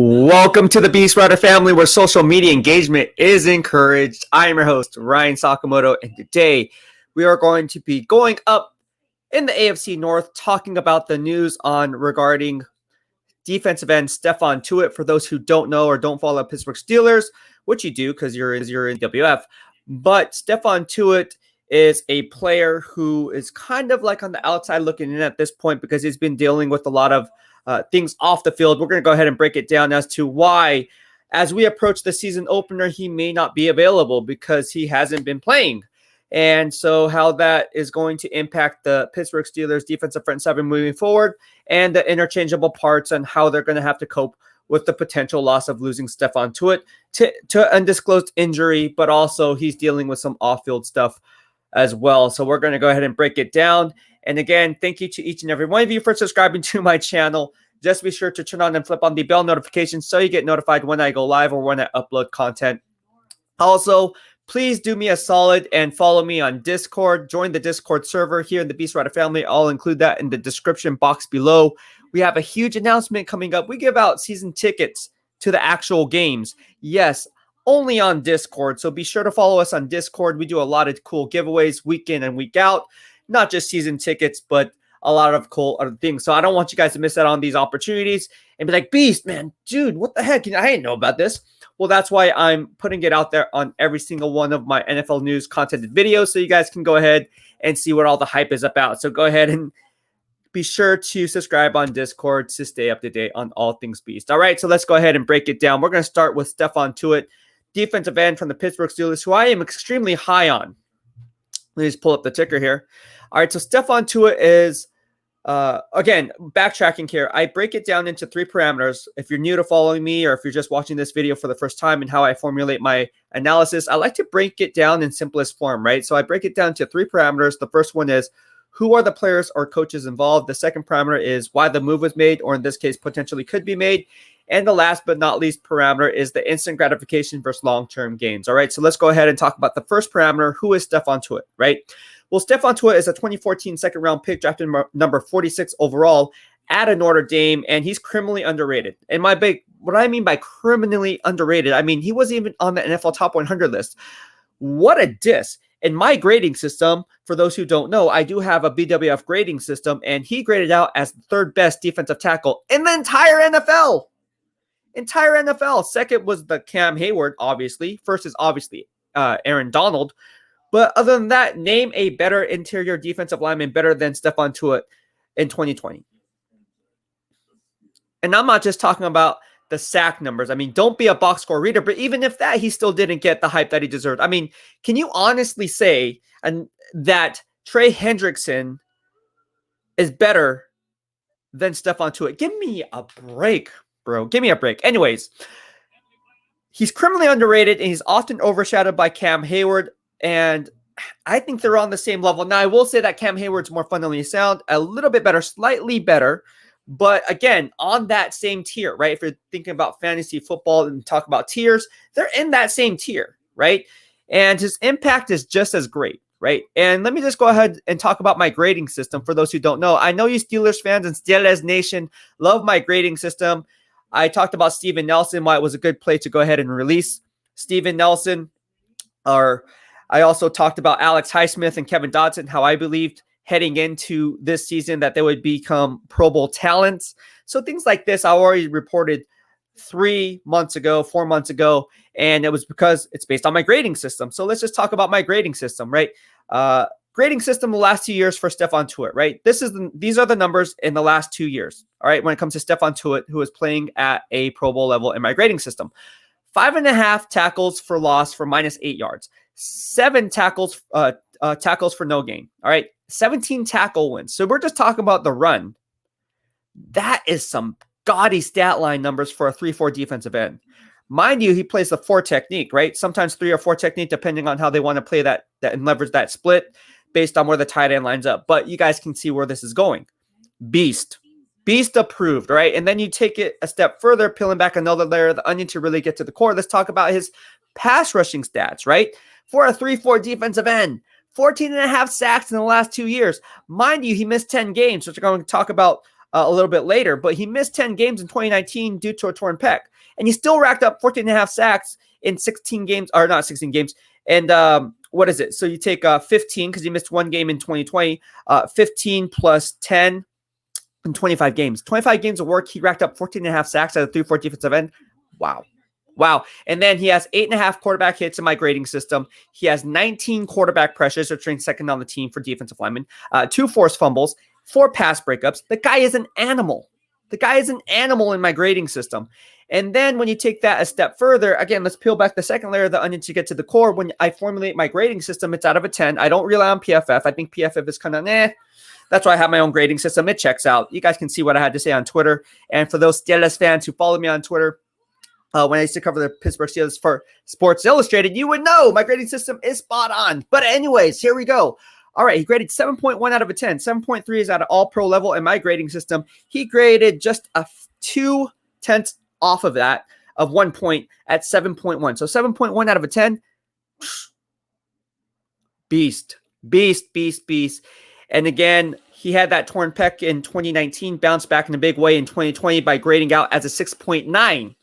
Welcome to the BEASTwriter family, where social media engagement is encouraged. I am your host, Ryan Sakamoto, and today we are going to be going up in the AFC North, talking about the news regarding defensive end Stephon Tuitt. For those who don't know or don't follow Pittsburgh Steelers, which you do because you're in WF, but Stephon Tuitt is a player who is kind of like on the outside looking in at this point because he's been dealing with a lot of things off the field. We're going to go ahead and break it down as to why, as we approach the season opener, he may not be available because he hasn't been playing. And so how that is going to impact the Pittsburgh Steelers defensive front seven moving forward, and the interchangeable parts and how they're going to have to cope with the potential loss of losing Stephon Tuitt to undisclosed injury, but also he's dealing with some off-field stuff as well. So we're going to go ahead and break it down. And again, thank you to each and every one of you for subscribing to my channel. Just be sure to turn on and flip on the bell notifications so you get notified when I go live or when I upload content. Also, please do me a solid and follow me on Discord. Join the Discord server here in the BEASTwriter family. I'll include that in the description box below. We have a huge announcement coming up. We give out season tickets to the actual games. Yes, only on Discord. So be sure to follow us on Discord. We do a lot of cool giveaways week in and week out. Not just season tickets, but a lot of cool other things. So I don't want you guys to miss out on these opportunities and be like, Beast, man, dude, what the heck? I didn't know about this. Well, that's why I'm putting it out there on every single one of my NFL news content videos, so you guys can go ahead and see what all the hype is about. So go ahead and be sure to subscribe on Discord to stay up to date on all things Beast. All right, so let's go ahead and break it down. We're going to start with Stephon Tuitt, defensive end from the Pittsburgh Steelers, who I am extremely high on. Let me just pull up the ticker here. All right, so Stephon Tuitt is, again, backtracking here. I break it down into three parameters. If you're new to following me or if you're just watching this video for the first time and how I formulate my analysis, I like to break it down in simplest form, right? So I break it down to three parameters. The first one is, who are the players or coaches involved? The second parameter is why the move was made, or in this case, potentially could be made. And the last but not least parameter is the instant gratification versus long-term gains. All right, so let's go ahead and talk about the first parameter. Who is Stephon Tuitt, right? Well, Stephon Tuitt is a 2014 second-round pick, drafted number 46 overall at Notre Dame, and he's criminally underrated. And what I mean by criminally underrated, I mean he wasn't even on the NFL Top 100 list. What a diss. In my grading system, for those who don't know, I do have a BWF grading system, and he graded out as the third best defensive tackle in the entire NFL. Second was the Cam Hayward, obviously. First is obviously Aaron Donald. But other than that, name a better interior defensive lineman better than Stephon Tuitt in 2020. And I'm not just talking about the sack numbers. I mean, don't be a box score reader, but even if that, he still didn't get the hype that he deserved. I mean, can you honestly say that Trey Hendrickson is better than Stephon Tuitt? Give me a break, bro. Give me a break. Anyways, he's criminally underrated, and he's often overshadowed by Cam Hayward. And I think they're on the same level. Now, I will say that Cam Hayward's more fundamentally sound, a little bit better, slightly better. But again, on that same tier, right? If you're thinking about fantasy football and talk about tiers, they're in that same tier, right? And his impact is just as great, right? And let me just go ahead and talk about my grading system for those who don't know. I know you Steelers fans and Steelers Nation love my grading system. I talked about Steven Nelson, why it was a good play to go ahead and release Steven Nelson. I also talked about Alex Highsmith and Kevin Dodson, how I believed heading into this season that they would become Pro Bowl talents. So things like this, I already reported 4 months ago, and it was because it's based on my grading system. So let's just talk about my grading system, right? Grading system the last 2 years for Stephon Tuitt, right? These are the numbers in the last 2 years, all right, when it comes to Stephon Tuitt, who is playing at a Pro Bowl level in my grading system. 5.5 tackles for loss for -8 yards. 7 tackles for no gain. All right. 17 tackle wins. So we're just talking about the run. That is some gaudy stat line numbers for a 3-4 defensive end. Mind you, he plays the 4 technique, right? Sometimes 3 or 4 technique, depending on how they want to play that and leverage that split based on where the tight end lines up. But you guys can see where this is going. Beast approved, right? And then you take it a step further, peeling back another layer of the onion to really get to the core. Let's talk about his pass rushing stats, right? For a 3-4 defensive end, 14.5 sacks in the last 2 years. Mind you, he missed 10 games, which we're going to talk about a little bit later, but he missed 10 games in 2019 due to a torn pec. And he still racked up 14.5 sacks in 16 games, or not 16 games. And what is it? So you take 15 because he missed one game in 2020, 15 plus 10 in 25 games. 25 games of work, he racked up 14.5 sacks at a 3-4 defensive end. Wow. Wow. And then he has 8.5 quarterback hits in my grading system. He has 19 quarterback pressures, which ranks second on the team for defensive linemen, 2 forced fumbles, 4 pass breakups. The guy is an animal. The guy is an animal in my grading system. And then when you take that a step further, again, let's peel back the second layer of the onion to get to the core. When I formulate my grading system, it's out of a 10. I don't rely on PFF. I think PFF is kind of That's why I have my own grading system. It checks out. You guys can see what I had to say on Twitter. And for those Steelers fans who follow me on Twitter, when I used to cover the Pittsburgh Steelers for Sports Illustrated, you would know my grading system is spot on. But anyways, here we go. All right, he graded 7.1 out of a 10. 7.3 is at an all-pro level in my grading system. He graded just a 2/10 off of that, of 1 point at 7.1. So 7.1 out of a 10. Beast. And again, he had that torn pec in 2019, bounced back in a big way in 2020 by grading out as a 6.9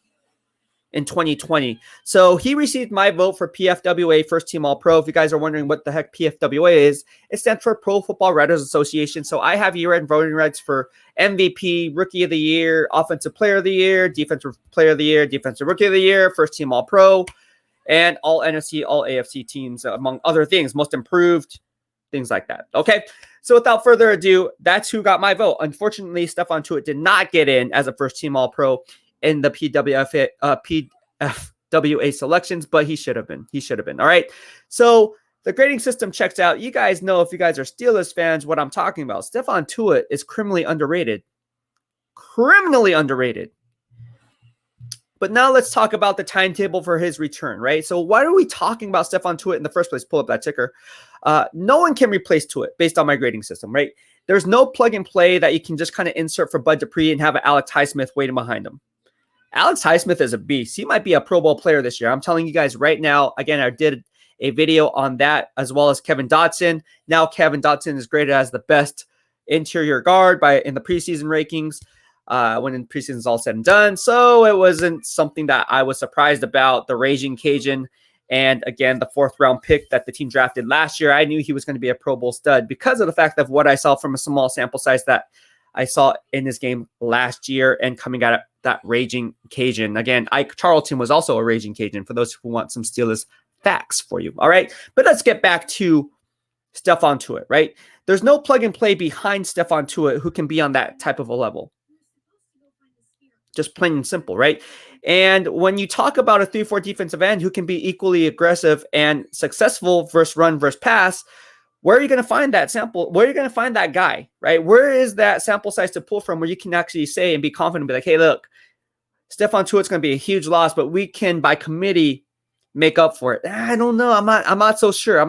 in 2020. So he received my vote for PFWA, First Team All-Pro. If you guys are wondering what the heck PFWA is, it stands for Pro Football Writers Association. So I have year-end voting rights for MVP, Rookie of the Year, Offensive Player of the Year, Defensive Player of the Year, Defensive Rookie of the Year, First Team All-Pro, and all NFC, all AFC teams, among other things, Most Improved, things like that. Okay, so without further ado, that's who got my vote. Unfortunately, Stephon Tuitt did not get in as a First Team All-Pro in the PFWA selections, but he should have been. All right. So the grading system checks out. You guys know, if you guys are Steelers fans, what I'm talking about. Stephon Tuitt is criminally underrated. But now let's talk about the timetable for his return, right? So why are we talking about Stephon Tuitt in the first place? Pull up that ticker. No one can replace Tuitt based on my grading system, right? There's no plug and play that you can just kind of insert for Bud Dupree and have an Alex Highsmith waiting behind him. Alex Highsmith is a beast. He might be a Pro Bowl player this year. I'm telling you guys right now. Again, I did a video on that, as well as Kevin Dotson. Now Kevin Dotson is graded as the best interior guard in the preseason rankings when in preseason is all said and done. So it wasn't something that I was surprised about. The Raging Cajun, and again, the 4th round pick that the team drafted last year, I knew he was going to be a Pro Bowl stud because of the fact of what I saw from a small sample size that I saw in his game last year and coming out of that Raging Cajun. Again, Ike Charlton was also a Raging Cajun, for those who want some Steelers facts for you. All right. But let's get back to Stephon Tuitt, right? There's no plug and play behind Stephon Tuitt who can be on that type of a level. Just plain and simple, right? And when you talk about a 3-4 defensive end who can be equally aggressive and successful versus run versus pass, where are you going to find that sample? Where are you going to find that guy, right? Where is that sample size to pull from where you can actually say and be confident and be like, hey, look, Stephon Tuitt's going to be a huge loss, but we can, by committee, make up for it. I don't know. I'm not so sure.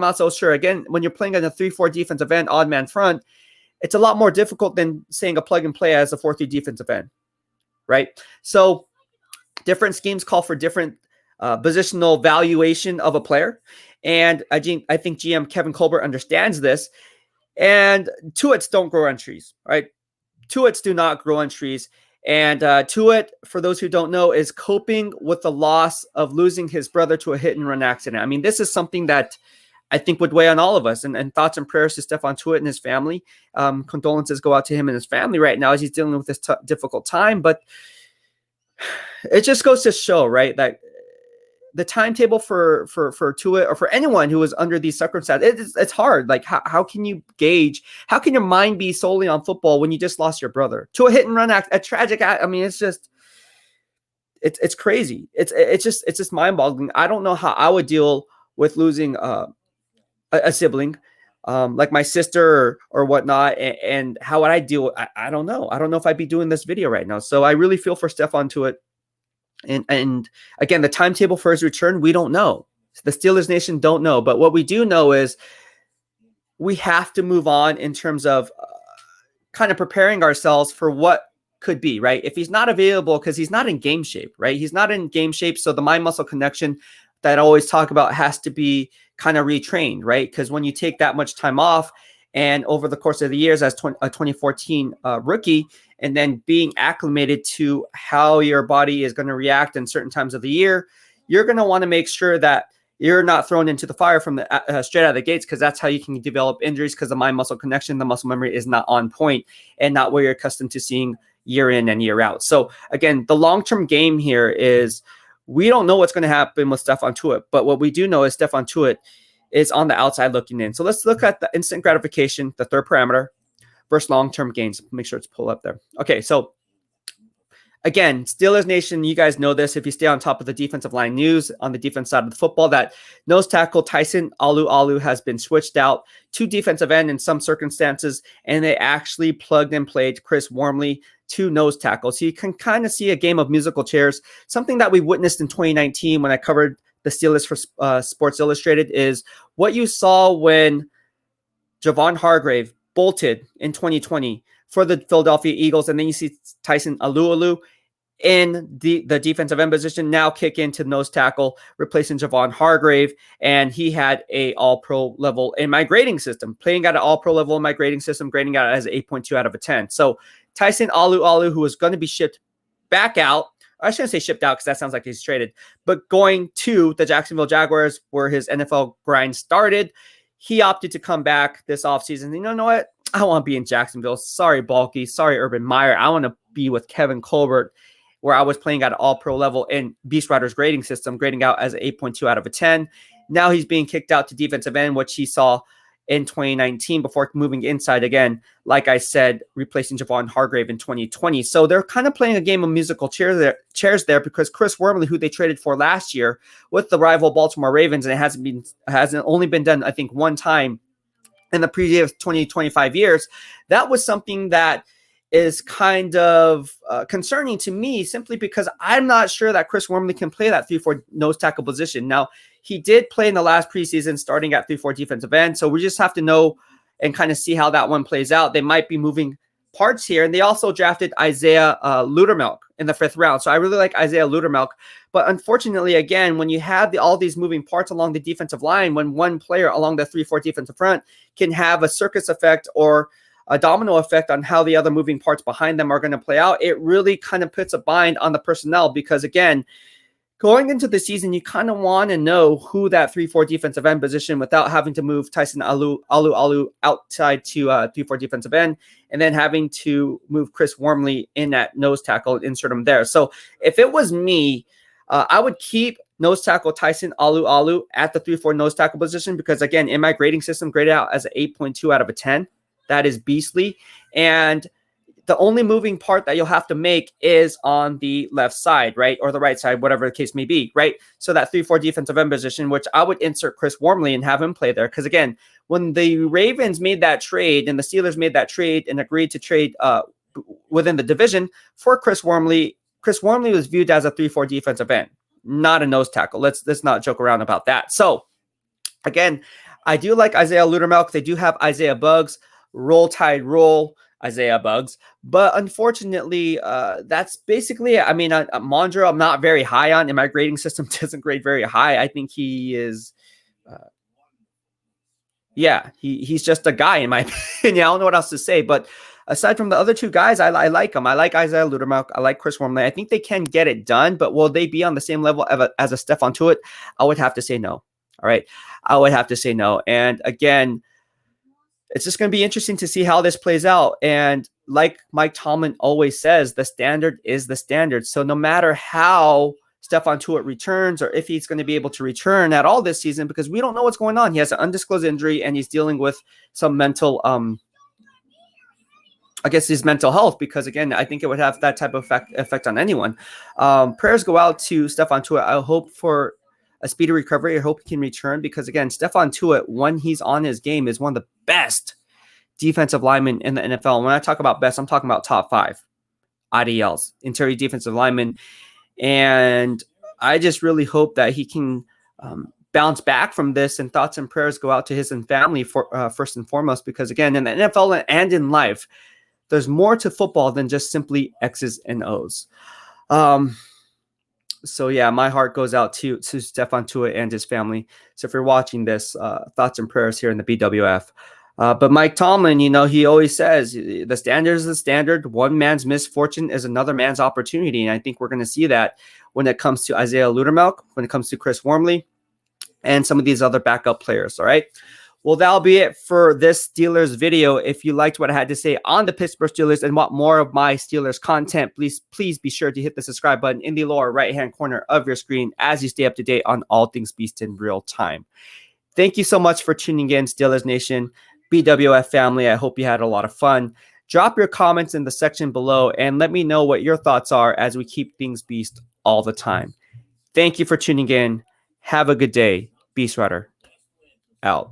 Again, when you're playing on a 3-4 defensive end, odd man front, it's a lot more difficult than saying a plug and play as a 4-3 defensive end, right? So different schemes call for different positional valuation of a player. And I think GM Kevin Colbert understands this. And Tuitts don't grow on trees, right? Tuitts do not grow on trees. And Tuitt, for those who don't know, is coping with the loss of losing his brother to a hit and run accident. I mean, this is something that I think would weigh on all of us. And thoughts and prayers to Stephon Tuitt and his family. Condolences go out to him and his family right now as he's dealing with this difficult time. But it just goes to show, right, that the timetable for Tuitt or for anyone who is under these circumstances, it's hard. Like, how can you gauge? How can your mind be solely on football when you just lost your brother to a hit and run act, a tragic act? I mean, it's just, it's crazy. It's just mind boggling. I don't know how I would deal with losing a sibling, like my sister or whatnot, and how would I deal? I don't know. I don't know if I'd be doing this video right now. So I really feel for Stephon Tuitt. And again, the timetable for his return, we don't know. The Steelers Nation don't know. But what we do know is we have to move on in terms of kind of preparing ourselves for what could be, right? If he's not available because he's not in game shape, right? He's not in game shape. So the mind-muscle connection that I always talk about has to be kind of retrained, right? Because when you take that much time off And over the course of the years as a 2014 rookie, and then being acclimated to how your body is going to react in certain times of the year, you're going to want to make sure that you're not thrown into the fire from the straight out of the gates, because that's how you can develop injuries, because the mind-muscle connection, the muscle memory is not on point and not what you're accustomed to seeing year in and year out. So again, the long-term game here is we don't know what's going to happen with Stephon Tuitt, but what we do know is Stephon Tuitt is on the outside looking in. So let's look at the instant gratification, the third parameter, versus long-term gains. Make sure it's pulled up there. Okay, so again, Steelers Nation, you guys know this. If you stay on top of the defensive line news on the defense side of the football, that nose tackle Tyson Alu has been switched out to defensive end in some circumstances, and they actually plugged and played Chris Wormley to nose tackle. So you can kind of see a game of musical chairs. Something that we witnessed in 2019 when I covered the Steelers for Sports Illustrated is what you saw when Javon Hargrave bolted in 2020 for the Philadelphia Eagles, and then you see Tyson Alu in the defensive end position now kick into nose tackle, replacing Javon Hargrave, and he had a all-pro level in my grading system, playing at an all-pro level in my grading system, grading out as an 8.2 out of a 10. So Tyson Alu, who is going to be shipped back out, I shouldn't say shipped out because that sounds like he's traded, but going to the Jacksonville Jaguars where his NFL grind started, he opted to come back this offseason. You know what? I want to be in Jacksonville. Sorry, Balky. Sorry, Urban Meyer. I want to be with Kevin Colbert, where I was playing at an all-pro level in BEASTwriter's grading system, grading out as an 8.2 out of a 10. Now he's being kicked out to defensive end, which he saw in 2019 before moving inside again, like I said, replacing Javon Hargrave in 2020. So they're kind of playing a game of musical chairs there because Chris Wormley, who they traded for last year with the rival Baltimore Ravens, and it hasn't only been done, I think, one time in the previous 20, 25 years, that was something that is kind of concerning to me, simply because I'm not sure that Chris Wormley can play that 3-4 nose tackle position. Now, he did play in the last preseason starting at 3-4 defensive end, so we just have to know and kind of see how that one plays out. They might be moving parts here, and they also drafted Isaiah Ludermelk in the 5th round, so I really like Isaiah Ludermelk. But unfortunately, again, when you have all these moving parts along the defensive line, when one player along the 3-4 defensive front can have a circus effect or a domino effect on how the other moving parts behind them are going to play out, it really kind of puts a bind on the personnel, because again, going into the season, you kind of want to know who that 3-4 defensive end position without having to move Tyson Alu outside to 3-4 defensive end, and then having to move Chris Wormley in at nose tackle and insert him there. So if it was me, I would keep nose tackle Tyson Alu at the 3-4 nose tackle position, because again, in my grading system, graded out as an 8.2 out of a 10. That is beastly. And the only moving part that you'll have to make is on the left side, right? Or the right side, whatever the case may be, right? So that 3-4 defensive end position, which I would insert Chris Wormley and have him play there. Because again, when the Ravens made that trade and the Steelers made that trade and agreed to trade within the division for Chris Wormley was viewed as a 3-4 defensive end, not a nose tackle. Let's not joke around about that. So again, I do like Isaiah Ludermelk. They do have Isaiah Buggs. Roll Tide roll, Isaiah Buggs. But unfortunately, that's basically it. I mean, Mondro, I'm not very high on. In my grading system, doesn't grade very high. I think he is, he's just a guy, in my opinion. I don't know what else to say. But aside from the other two guys, I like them. I like Isaiah Ludermelk. I like Chris Wormley. I think they can get it done. But will they be on the same level as a Stephon Tuitt? I would have to say no. All right. I would have to say no. And again, it's just going to be interesting to see how this plays out. And like Mike Tomlin always says, the standard is the standard. So no matter how Stephon Tuitt returns, or if he's going to be able to return at all this season, because we don't know what's going on. He has an undisclosed injury and he's dealing with some mental, his mental health, because again, I think it would have that type of effect on anyone. Prayers go out to Stephon Tuitt. I hope for a speedy recovery. I hope he can return, because again, Stephon Tuitt, when he's on his game, is one of the best defensive linemen in the NFL. And when I talk about best, I'm talking about top 5 IDLs, interior defensive linemen. And I just really hope that he can bounce back from this, and thoughts and prayers go out to his and family first and foremost, because again, in the NFL and in life, there's more to football than just simply X's and O's. So yeah, my heart goes out to Stephon Tuitt and his family. So if you're watching this, thoughts and prayers here in the BWF. But Mike Tomlin, he always says the standard is the standard. One man's misfortune is another man's opportunity. And I think we're going to see that when it comes to Isaiah Ludermelk, when it comes to Chris Wormley, and some of these other backup players. All right. Well, that'll be it for this Steelers video. If you liked what I had to say on the Pittsburgh Steelers and want more of my Steelers content, please be sure to hit the subscribe button in the lower right-hand corner of your screen as you stay up to date on all things Beast in real time. Thank you so much for tuning in, Steelers Nation, BWF family. I hope you had a lot of fun. Drop your comments in the section below and let me know what your thoughts are as we keep things Beast all the time. Thank you for tuning in. Have a good day. BEASTwriter out.